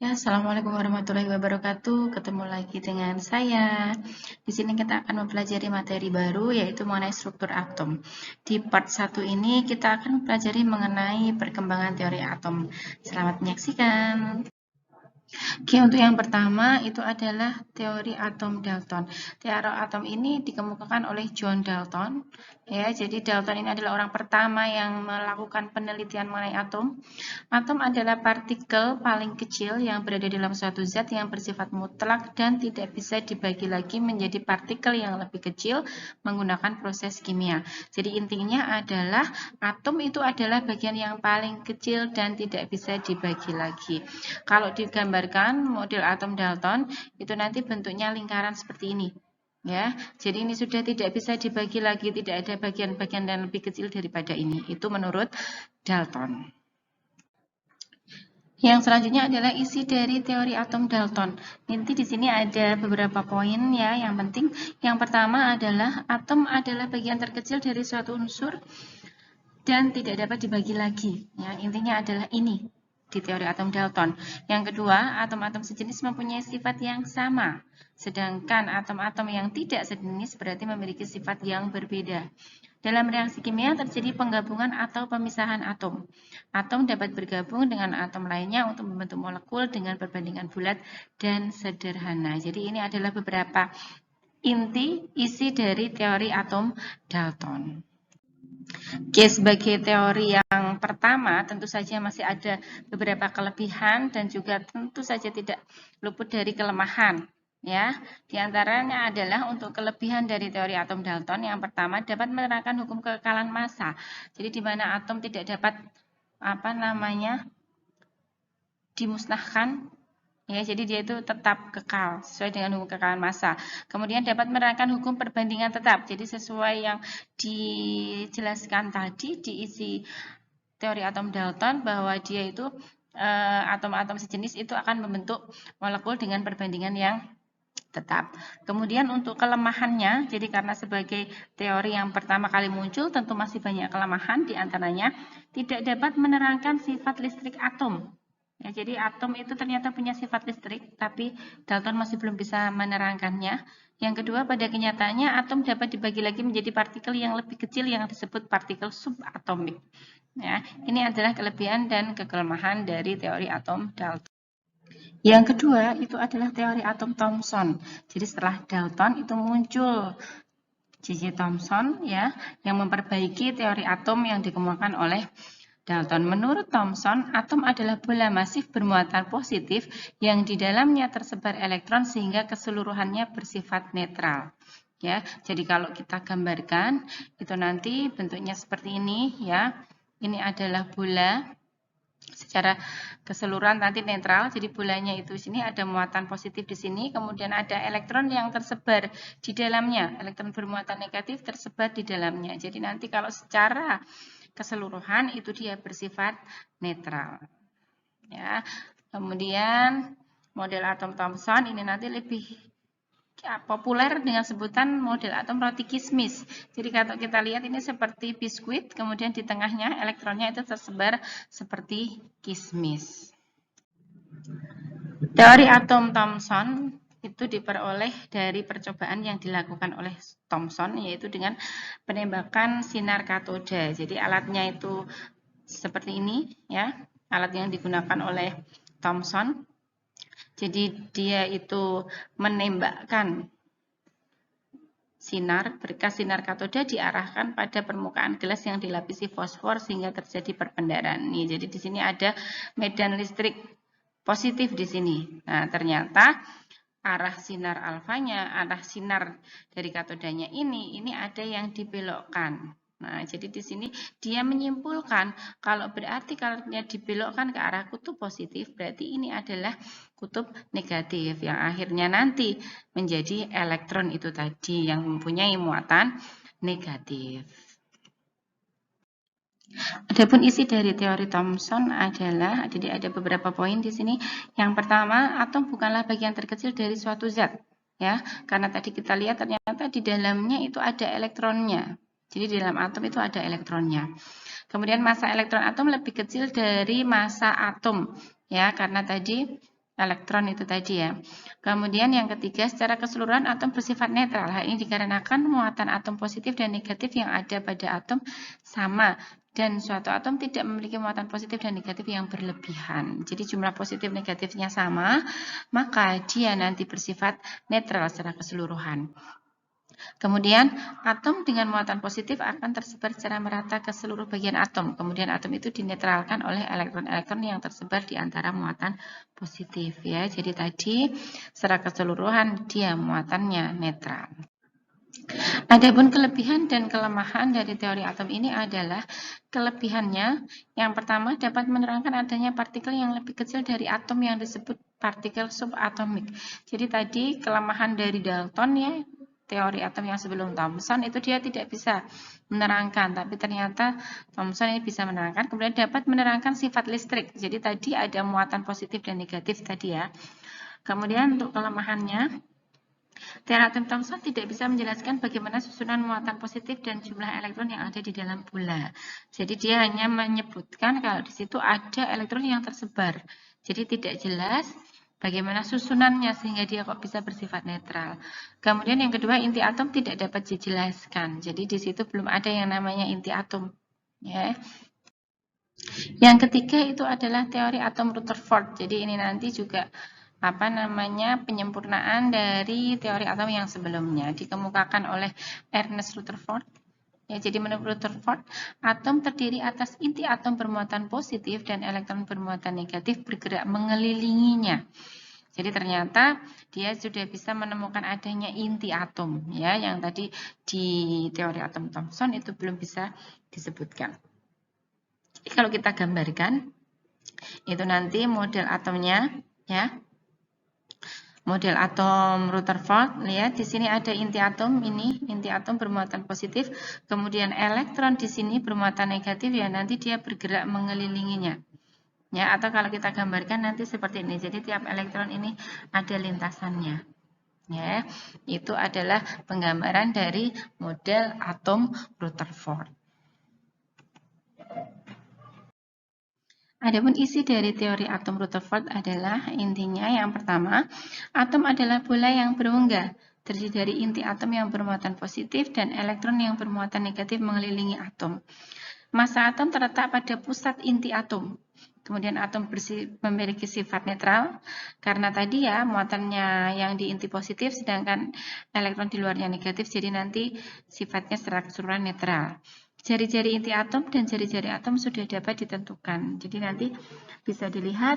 Ya, assalamualaikum warahmatullahi wabarakatuh. Ketemu lagi dengan saya. Di sini kita akan mempelajari materi baru yaitu mengenai struktur atom. Di part 1 ini kita akan mempelajari mengenai perkembangan teori atom. Selamat menyaksikan. Oke, untuk yang pertama itu adalah teori atom Dalton. Teori atom ini dikemukakan oleh John Dalton. Ya, jadi Dalton ini adalah orang pertama yang melakukan penelitian mengenai atom. Atom adalah partikel paling kecil yang berada dalam suatu zat yang bersifat mutlak dan tidak bisa dibagi lagi menjadi partikel yang lebih kecil menggunakan proses kimia. Jadi intinya adalah atom itu adalah bagian yang paling kecil dan tidak bisa dibagi lagi. Kalau digambarkan model atom Dalton itu nanti bentuknya lingkaran seperti ini. Ya, jadi ini sudah tidak bisa dibagi lagi, tidak ada bagian-bagian yang lebih kecil daripada ini. Itu menurut Dalton. Yang selanjutnya adalah isi dari teori atom Dalton. Nanti di sini ada beberapa poin ya yang penting. Yang pertama adalah atom adalah bagian terkecil dari suatu unsur dan tidak dapat dibagi lagi. Ya, intinya adalah ini di teori atom Dalton. Yang kedua, atom-atom sejenis mempunyai sifat yang sama, sedangkan atom-atom yang tidak sejenis berarti memiliki sifat yang berbeda. Dalam reaksi kimia terjadi penggabungan atau pemisahan atom. Atom dapat bergabung dengan atom lainnya untuk membentuk molekul dengan perbandingan bulat dan sederhana. Jadi ini adalah beberapa inti isi dari teori atom Dalton. Oke, sebagai teori yang pertama, tentu saja masih ada beberapa kelebihan dan juga tentu saja tidak luput dari kelemahan. Ya, di antaranya adalah untuk kelebihan dari teori atom Dalton. Yang pertama, dapat menerangkan hukum kekekalan massa. Jadi di mana atom tidak dapat dimusnahkan. Ya, jadi dia itu tetap kekal sesuai dengan hukum kekekalan massa. Kemudian dapat menerangkan hukum perbandingan tetap. Jadi sesuai yang dijelaskan tadi diisi teori atom Dalton bahwa dia itu atom-atom sejenis itu akan membentuk molekul dengan perbandingan yang tetap. Kemudian untuk kelemahannya, jadi karena sebagai teori yang pertama kali muncul tentu masih banyak kelemahan, di antaranya tidak dapat menerangkan sifat listrik atom. Ya, jadi atom itu ternyata punya sifat listrik, tapi Dalton masih belum bisa menerangkannya. Yang kedua, pada kenyataannya atom dapat dibagi lagi menjadi partikel yang lebih kecil yang disebut partikel subatomik. Ya, ini adalah kelebihan dan kelemahan dari teori atom Dalton. Yang kedua itu adalah teori atom Thomson. Jadi setelah Dalton itu muncul J.J. Thomson ya yang memperbaiki teori atom yang dikemukakan oleh Dalton. Menurut Thomson, atom adalah bola masif bermuatan positif yang di dalamnya tersebar elektron sehingga keseluruhannya bersifat netral. Ya, jadi kalau kita gambarkan itu nanti bentuknya seperti ini ya. Ini adalah bola secara keseluruhan nanti netral. Jadi bolanya itu sini ada muatan positif di sini, kemudian ada elektron yang tersebar di dalamnya. Elektron bermuatan negatif tersebar di dalamnya. Jadi nanti kalau secara keseluruhan itu dia bersifat netral. Ya. Kemudian model atom Thomson ini nanti lebih populer dengan sebutan model atom roti kismis. Jadi kalau kita lihat ini seperti biskuit, kemudian di tengahnya elektronnya itu tersebar seperti kismis. Teori atom Thomson itu diperoleh dari percobaan yang dilakukan oleh Thomson, yaitu dengan penembakan sinar katoda. Jadi alatnya itu seperti ini ya, alat yang digunakan oleh Thomson. Jadi dia itu menembakkan sinar, berkas sinar katoda diarahkan pada permukaan gelas yang dilapisi fosfor sehingga terjadi perpendaran. Nih, jadi di sini ada medan listrik positif di sini. Nah, ternyata arah sinar alfanya, arah sinar dari katodanya ini ada yang dibelokkan. Nah, jadi di sini dia menyimpulkan kalau berarti kalau dibelokkan ke arah kutub positif, berarti ini adalah kutub negatif yang akhirnya nanti menjadi elektron itu tadi yang mempunyai muatan negatif. Adapun isi dari teori Thomson adalah, jadi ada beberapa poin di sini. Yang pertama, atom bukanlah bagian terkecil dari suatu zat, ya, karena tadi kita lihat ternyata di dalamnya itu ada elektronnya. Jadi di dalam atom itu ada elektronnya. Kemudian massa elektron atom lebih kecil dari massa atom, ya, karena tadi elektron itu tadi ya. Kemudian yang ketiga, secara keseluruhan atom bersifat netral. Hal ini dikarenakan muatan atom positif dan negatif yang ada pada atom sama dan suatu atom tidak memiliki muatan positif dan negatif yang berlebihan. Jadi jumlah positif negatifnya sama, maka dia nanti bersifat netral secara keseluruhan. Kemudian atom dengan muatan positif akan tersebar secara merata ke seluruh bagian atom. Kemudian atom itu dinetralkan oleh elektron-elektron yang tersebar di antara muatan positif ya. Jadi tadi secara keseluruhan dia muatannya netral. Adapun kelebihan dan kelemahan dari teori atom ini adalah kelebihannya yang pertama dapat menerangkan adanya partikel yang lebih kecil dari atom yang disebut partikel subatomik. Jadi tadi kelemahan dari Dalton ya, teori atom yang sebelum Thomson itu dia tidak bisa menerangkan, tapi ternyata Thomson ini bisa menerangkan. Kemudian dapat menerangkan sifat listrik. Jadi tadi ada muatan positif dan negatif tadi ya. Kemudian untuk kelemahannya, teori atom Thomson tidak bisa menjelaskan bagaimana susunan muatan positif dan jumlah elektron yang ada di dalam bola. Jadi dia hanya menyebutkan kalau di situ ada elektron yang tersebar. Jadi tidak jelas bagaimana susunannya sehingga dia kok bisa bersifat netral. Kemudian yang kedua, inti atom tidak dapat dijelaskan. Jadi di situ belum ada yang namanya inti atom. Ya. Yang ketiga itu adalah teori atom Rutherford. Jadi ini nanti juga penyempurnaan dari teori atom yang sebelumnya dikemukakan oleh Ernest Rutherford. Ya, jadi menurut Rutherford, atom terdiri atas inti atom bermuatan positif dan elektron bermuatan negatif bergerak mengelilinginya. Jadi ternyata dia sudah bisa menemukan adanya inti atom ya, yang tadi di teori atom Thomson itu belum bisa disebutkan. Jadi kalau kita gambarkan itu nanti model atomnya ya. Model atom Rutherford, lihat di sini ada inti atom, ini inti atom bermuatan positif, kemudian elektron di sini bermuatan negatif ya, nanti dia bergerak mengelilinginya. Ya, atau kalau kita gambarkan nanti seperti ini. Jadi tiap elektron ini ada lintasannya. Ya, itu adalah penggambaran dari model atom Rutherford. Adapun isi dari teori atom Rutherford adalah intinya yang pertama, atom adalah bola yang berongga, terdiri dari inti atom yang bermuatan positif dan elektron yang bermuatan negatif mengelilingi atom. Massa atom terletak pada pusat inti atom. Kemudian atom memiliki sifat netral karena tadi ya muatannya yang di inti positif sedangkan elektron di luarnya negatif, jadi nanti sifatnya secara keseluruhan netral. Jari-jari inti atom dan jari-jari atom sudah dapat ditentukan. Jadi nanti bisa dilihat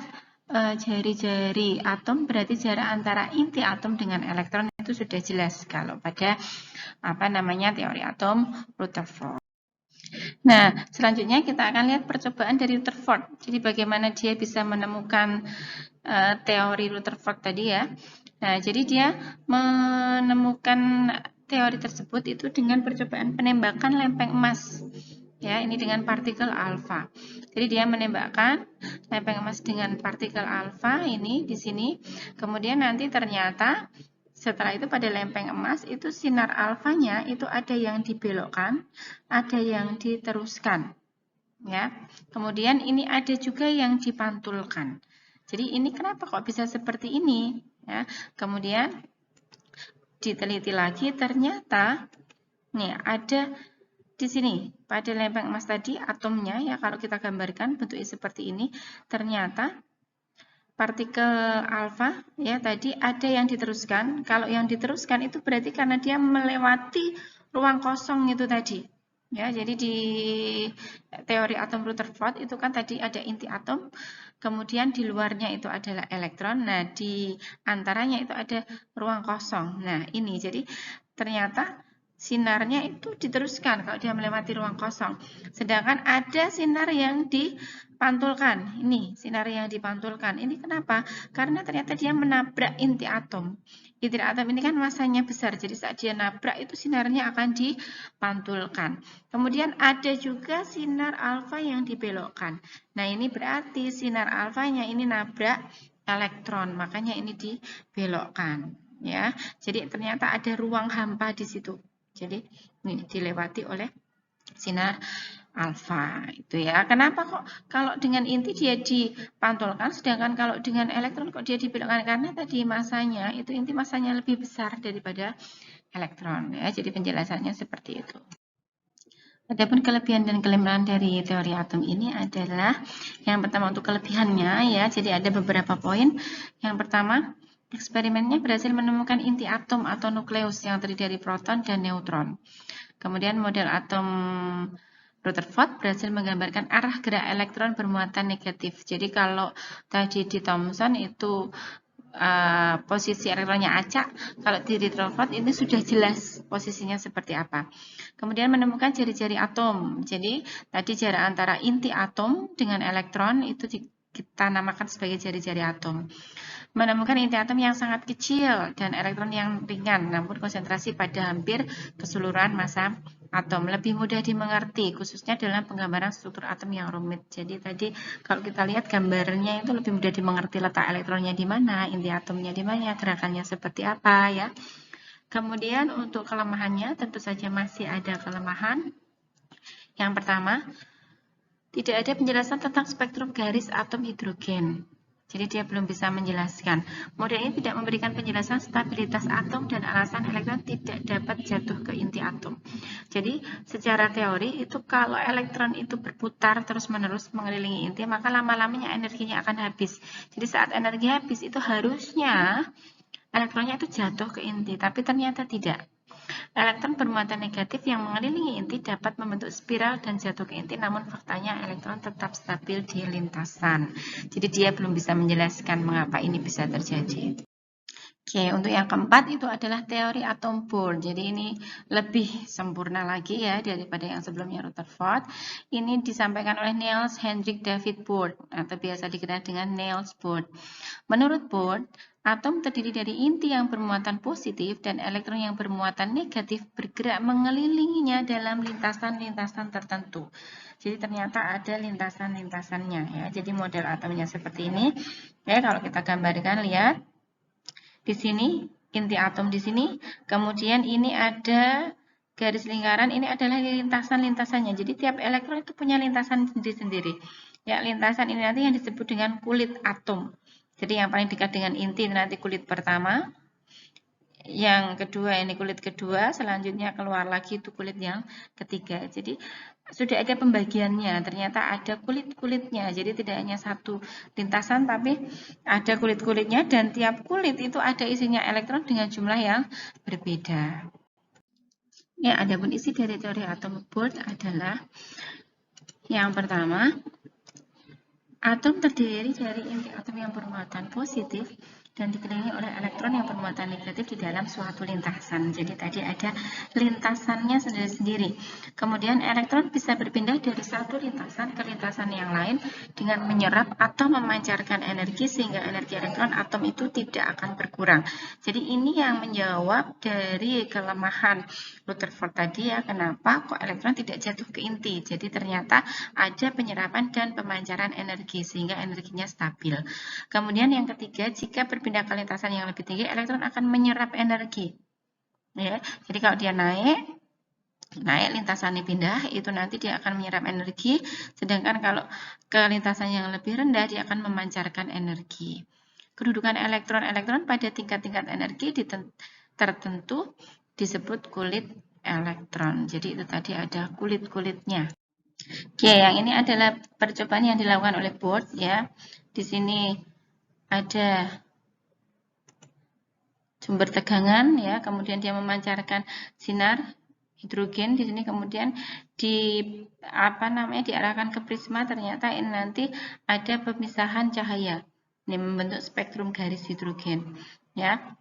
jari-jari atom berarti jarak antara inti atom dengan elektron itu sudah jelas kalau pada teori atom Rutherford. Nah, selanjutnya kita akan lihat percobaan dari Rutherford. Jadi bagaimana dia bisa menemukan teori Rutherford tadi ya. Nah, jadi dia menemukan teori tersebut itu dengan percobaan penembakan lempeng emas. Ya, ini dengan partikel alfa. Jadi dia menembakkan lempeng emas dengan partikel alfa ini di sini. Kemudian nanti ternyata setelah itu pada lempeng emas itu sinar alfanya itu ada yang dibelokkan, ada yang diteruskan. Ya. Kemudian ini ada juga yang dipantulkan. Jadi ini kenapa kok bisa seperti ini? Ya. Kemudian diteliti lagi ternyata nih ada di sini pada lempeng emas tadi atomnya ya kalau kita gambarkan bentuknya seperti ini ternyata partikel alfa ya tadi ada yang diteruskan. Kalau yang diteruskan itu berarti karena dia melewati ruang kosong itu tadi. Ya, jadi di teori atom Rutherford itu kan tadi ada inti atom, kemudian di luarnya itu adalah elektron. Nah, di antaranya itu ada ruang kosong. Nah, ini jadi ternyata sinarnya itu diteruskan kalau dia melewati ruang kosong. Sedangkan ada sinar yang dipantulkan. Ini sinar yang dipantulkan. Ini kenapa? Karena ternyata dia menabrak inti atom. Inti atom ini kan masanya besar. Jadi saat dia nabrak itu sinarnya akan dipantulkan. Kemudian ada juga sinar alfa yang dibelokkan. Nah, ini berarti sinar alfanya ini nabrak elektron. Makanya ini dibelokkan. Ya, jadi ternyata ada ruang hampa di situ. Jadi ini dilewati oleh sinar alfa itu ya. Kenapa kok kalau dengan inti dia dipantulkan, sedangkan kalau dengan elektron kok dia dibelokkan? Karena tadi masanya itu inti masanya lebih besar daripada elektron ya. Jadi penjelasannya seperti itu. Adapun kelebihan dan kelemahan dari teori atom ini adalah yang pertama untuk kelebihannya ya. Jadi ada beberapa poin. Yang pertama, eksperimennya berhasil menemukan inti atom atau nukleus yang terdiri dari proton dan neutron. Kemudian model atom Rutherford berhasil menggambarkan arah gerak elektron bermuatan negatif. Jadi kalau tadi di Thomson itu posisi elektronnya acak, kalau di Rutherford ini sudah jelas posisinya seperti apa. Kemudian menemukan jari-jari atom. Jadi tadi jarak antara inti atom dengan elektron itu kita namakan sebagai jari-jari atom. Menemukan inti atom yang sangat kecil dan elektron yang ringan, namun konsentrasi pada hampir keseluruhan massa atom. Lebih mudah dimengerti, khususnya dalam penggambaran struktur atom yang rumit. Jadi tadi kalau kita lihat gambarnya itu lebih mudah dimengerti, letak elektronnya di mana, inti atomnya di mana, gerakannya seperti apa ya. Kemudian untuk kelemahannya tentu saja masih ada kelemahan. Yang pertama, tidak ada penjelasan tentang spektrum garis atom hidrogen. Jadi dia belum bisa menjelaskan. Model ini tidak memberikan penjelasan stabilitas atom dan alasan elektron tidak dapat jatuh ke inti atom. Jadi secara teori itu kalau elektron itu berputar terus-menerus mengelilingi inti, maka lama-lamanya energinya akan habis. Jadi saat energi habis itu harusnya elektronnya itu jatuh ke inti, tapi ternyata tidak. Elektron bermuatan negatif yang mengelilingi inti dapat membentuk spiral dan jatuh ke inti, namun faktanya elektron tetap stabil di lintasan. Jadi dia belum bisa menjelaskan mengapa ini bisa terjadi. Oke, untuk yang keempat itu adalah teori atom Bohr. Jadi ini lebih sempurna lagi ya daripada yang sebelumnya Rutherford. Ini disampaikan oleh Niels Hendrik David Bohr atau biasa dikenal dengan Niels Bohr. Menurut Bohr, atom terdiri dari inti yang bermuatan positif dan elektron yang bermuatan negatif bergerak mengelilinginya dalam lintasan-lintasan tertentu. Jadi ternyata ada lintasan-lintasannya ya. Jadi model atomnya seperti ini. Ya, kalau kita gambarkan lihat di sini inti atom di sini, kemudian ini ada garis lingkaran, ini adalah lintasan-lintasannya. Jadi tiap elektron itu punya lintasan sendiri-sendiri. Ya, lintasan ini nanti yang disebut dengan kulit atom. Jadi yang paling dekat dengan inti nanti kulit pertama, yang kedua ini kulit kedua, selanjutnya keluar lagi itu kulit yang ketiga. Jadi sudah ada pembagiannya, ternyata ada kulit-kulitnya. Jadi tidak hanya satu lintasan tapi ada kulit-kulitnya dan tiap kulit itu ada isinya elektron dengan jumlah yang berbeda. Ya, adapun isi dari teori atom Bohr adalah yang pertama, atom terdiri dari inti atom yang bermuatan positif dan dikelilingi oleh elektron yang bermuatan negatif di dalam suatu lintasan. Jadi tadi ada lintasannya sendiri-sendiri. Kemudian elektron bisa berpindah dari satu lintasan ke lintasan yang lain dengan menyerap atau memancarkan energi sehingga energi elektron atom itu tidak akan berkurang. Jadi ini yang menjawab dari kelemahan Rutherford tadi ya, kenapa kok elektron tidak jatuh ke inti. Jadi ternyata ada penyerapan dan pemancaran energi sehingga energinya stabil. Kemudian yang ketiga, jika berpindah ke lintasan yang lebih tinggi, elektron akan menyerap energi. Ya, jadi kalau dia naik lintasannya pindah, itu nanti dia akan menyerap energi, sedangkan kalau ke lintasan yang lebih rendah, dia akan memancarkan energi. Kedudukan elektron-elektron pada tingkat-tingkat energi tertentu disebut kulit elektron. Jadi itu tadi ada kulit-kulitnya. Oke, yang ini adalah percobaan yang dilakukan oleh Bohr ya. Di sini ada sumber tegangan ya, kemudian dia memancarkan sinar hidrogen di sini, kemudian diarahkan ke prisma, ternyata ini nanti ada pemisahan cahaya. Ini membentuk spektrum garis hidrogen ya.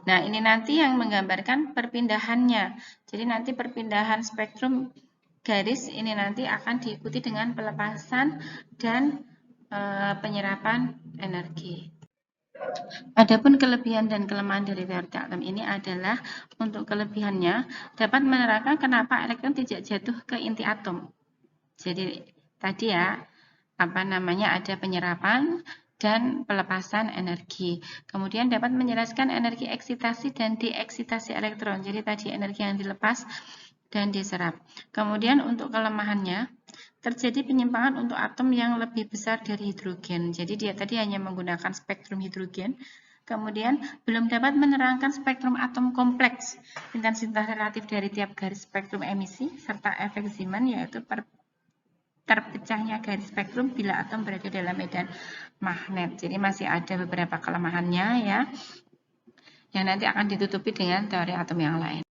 Nah, ini nanti yang menggambarkan perpindahannya. Jadi nanti perpindahan spektrum garis ini nanti akan diikuti dengan pelepasan dan penyerapan energi. Adapun kelebihan dan kelemahan dari teori atom ini adalah untuk kelebihannya dapat menerangkan kenapa elektron tidak jatuh ke inti atom. Jadi tadi ya, ada penyerapan dan pelepasan energi. Kemudian dapat menjelaskan energi eksitasi dan deeksitasi elektron. Jadi tadi energi yang dilepas dan diserap. Kemudian untuk kelemahannya, terjadi penyimpangan untuk atom yang lebih besar dari hidrogen. Jadi dia tadi hanya menggunakan spektrum hidrogen, kemudian belum dapat menerangkan spektrum atom kompleks, intensitas relatif dari tiap garis spektrum emisi, serta efek Zeeman yaitu terpecahnya garis spektrum bila atom berada dalam medan magnet. Jadi masih ada beberapa kelemahannya ya, yang nanti akan ditutupi dengan teori atom yang lain.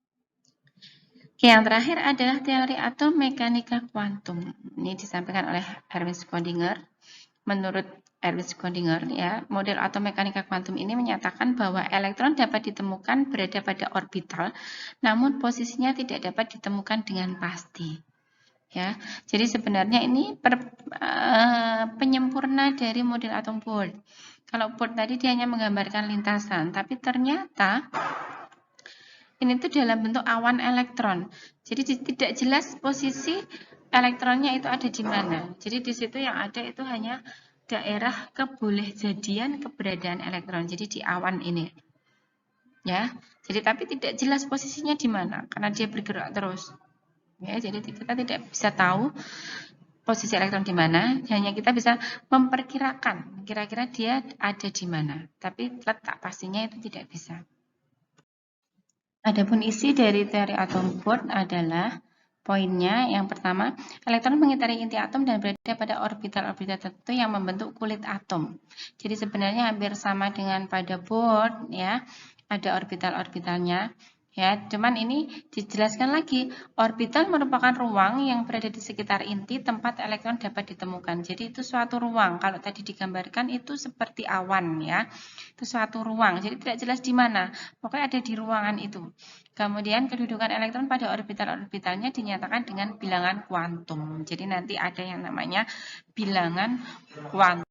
Oke, yang terakhir adalah teori atom mekanika kuantum. Ini disampaikan oleh Erwin Schrödinger. Menurut Erwin Schrödinger, ya, model atom mekanika kuantum ini menyatakan bahwa elektron dapat ditemukan berada pada orbital, namun posisinya tidak dapat ditemukan dengan pasti. Ya, jadi sebenarnya ini penyempurna dari model atom Bohr. Kalau Bohr tadi dia hanya menggambarkan lintasan, tapi ternyata ini tuh dalam bentuk awan elektron. Jadi tidak jelas posisi elektronnya itu ada di mana. Jadi di situ yang ada itu hanya daerah kebolehjadian keberadaan elektron. Jadi di awan ini. Ya. Jadi tapi tidak jelas posisinya di mana karena dia bergerak terus. Ya, jadi kita tidak bisa tahu posisi elektron di mana, hanya kita bisa memperkirakan kira-kira dia ada di mana. Tapi letak pastinya itu tidak bisa. Adapun isi dari teori atom Bohr adalah poinnya yang pertama, elektron mengitari inti atom dan berada pada orbital-orbital tertentu yang membentuk kulit atom. Jadi sebenarnya hampir sama dengan pada Bohr ya, ada orbital-orbitalnya. Ya, cuman ini dijelaskan lagi, orbital merupakan ruang yang berada di sekitar inti tempat elektron dapat ditemukan. Jadi itu suatu ruang. Kalau tadi digambarkan itu seperti awan ya. Itu suatu ruang. Jadi tidak jelas di mana. Pokoknya ada di ruangan itu. Kemudian kedudukan elektron pada orbital-orbitalnya dinyatakan dengan bilangan kuantum. Jadi nanti ada yang namanya bilangan kuantum.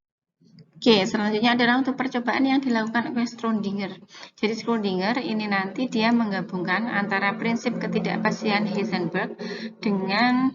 Oke, selanjutnya adalah untuk percobaan yang dilakukan oleh Schrödinger. Jadi Schrödinger ini nanti dia menggabungkan antara prinsip ketidakpastian Heisenberg dengan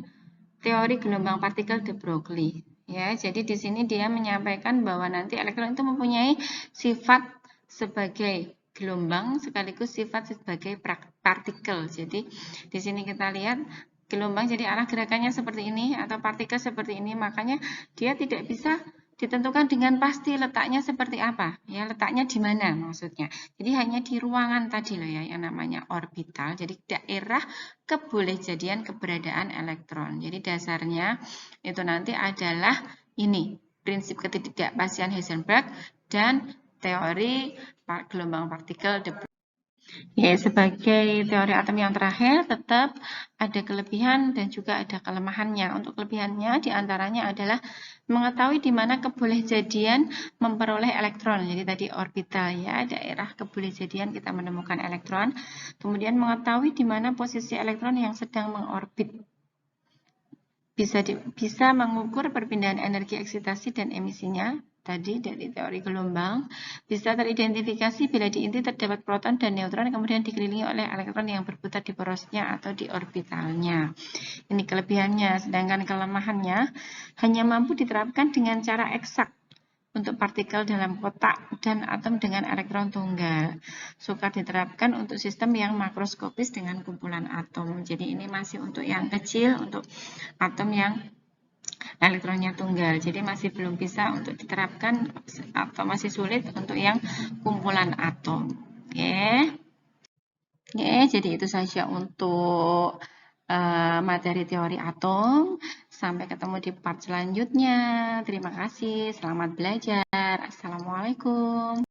teori gelombang partikel de Broglie. Ya, jadi di sini dia menyampaikan bahwa nanti elektron itu mempunyai sifat sebagai gelombang sekaligus sifat sebagai partikel. Jadi di sini kita lihat gelombang jadi arah gerakannya seperti ini atau partikel seperti ini, makanya dia tidak bisa ditentukan dengan pasti letaknya seperti apa, ya letaknya di mana maksudnya. Jadi hanya di ruangan tadi loh ya, yang namanya orbital. Jadi daerah kebolehjadian keberadaan elektron. Jadi dasarnya itu nanti adalah ini prinsip ketidakpastian Heisenberg dan teori gelombang partikel de Broglie. Ya, sebagai teori atom yang terakhir, tetap ada kelebihan dan juga ada kelemahannya. Untuk kelebihannya diantaranya adalah mengetahui di mana kebolehjadian memperoleh elektron. Jadi tadi orbital ya, daerah kebolehjadian kita menemukan elektron. Kemudian mengetahui di mana posisi elektron yang sedang mengorbit. Bisa mengukur perpindahan energi eksitasi dan emisinya. Tadi dari teori gelombang, bisa teridentifikasi bila di inti terdapat proton dan neutron kemudian dikelilingi oleh elektron yang berputar di porosnya atau di orbitalnya. Ini kelebihannya, sedangkan kelemahannya hanya mampu diterapkan dengan cara eksak untuk partikel dalam kotak dan atom dengan elektron tunggal. Sukar diterapkan untuk sistem yang makroskopis dengan kumpulan atom. Jadi ini masih untuk yang kecil, untuk atom yang elektronnya tunggal. Jadi masih belum bisa untuk diterapkan atau masih sulit untuk yang kumpulan atom. Oke. Oke, jadi itu saja untuk materi teori atom. Sampai ketemu di part selanjutnya. Terima kasih. Selamat belajar. Assalamualaikum.